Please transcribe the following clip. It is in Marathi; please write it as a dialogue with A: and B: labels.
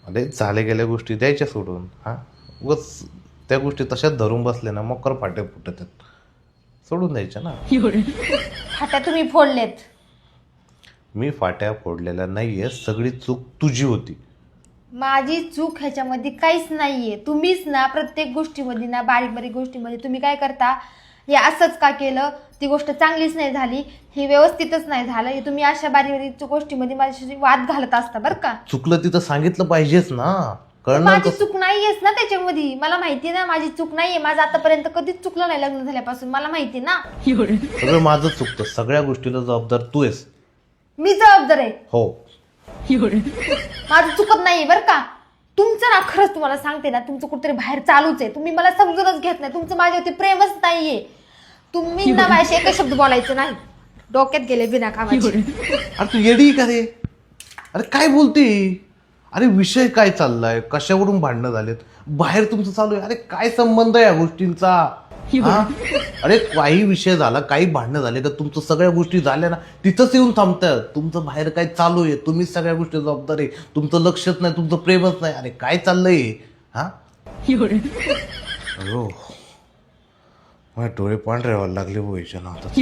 A: अरे झाले गेल्या गोष्टी द्यायच्या सोडून. हा उगाच त्या गोष्टी तशाच धरून बसले ना मकर फाटे फुटत आहेत. सोडून द्यायच्या ना.
B: फाट्या तुम्ही फोडलेत.
A: मी फाट्या फोडलेल्या नाहीये, सगळी चूक तुझी होती.
B: माझी चूक ह्याच्यामध्ये काहीच नाहीये. तुम्हीच ना प्रत्येक गोष्टीमध्ये ना बारीक बारीक गोष्टीमध्ये तुम्ही काय करता, हे असंच का केलं, ती गोष्ट चांगलीच नाही झाली, हे व्यवस्थितच नाही झालं, हे तुम्ही अशा बारीक बारीक गोष्टीमध्ये माझ्याशी वाद घालत असता बरं का.
A: चुकलं तिथं सांगितलं पाहिजेच ना. कळणार
B: माझी
A: कसं?
B: चूक नाहीयेच ना त्याच्यामध्ये. मला माहिती ना माझी चूक नाहीये. माझं आतापर्यंत कधीच चुकलं नाही लग्न झाल्यापासून. मला माहिती ना.
A: सगळं माझं चुकतं. सगळ्या गोष्टीला जबाबदार तू आहेस.
B: मी जबाबदार आहे.
A: हो.
B: माझं चुकत नाहीये बरं का. तुमचं ना खरंच तुम्हाला सांगते ना, तुमचं कुठेतरी बाहेर चालूच आहे. तुम्ही मला समजूनच घेत नाही. तुमचं माझ्यावरती प्रेमच नाहीये. तुम्ही ना माझ्याशी एकच शब्द बोलायचं नाही. डोक्यात गेले बिना कामाचे.
A: अरे तू येडी का रे? अरे काय बोलते? अरे विषय काय चाललाय? कशावरून भांडणं झालेत? बाहेर तुमचं चालू आहे. अरे काय संबंध आहे या गोष्टींचा? हा? अरे काही विषय झाला, काही भांडणं झाले का तुमचं सगळ्या गोष्टी झाल्या ना तिथंच येऊन थांबतात. तुमचं बाहेर काय चालू आहे? तुम्हीच सगळ्या गोष्टी जबाबदार आहे. तुमचं लक्षच नाही, तुमचं प्रेमच नाही. अरे काय चाललंय? हा अयो माझे डोळे पांढरे व्हायला लागले. बोईच्या नादात.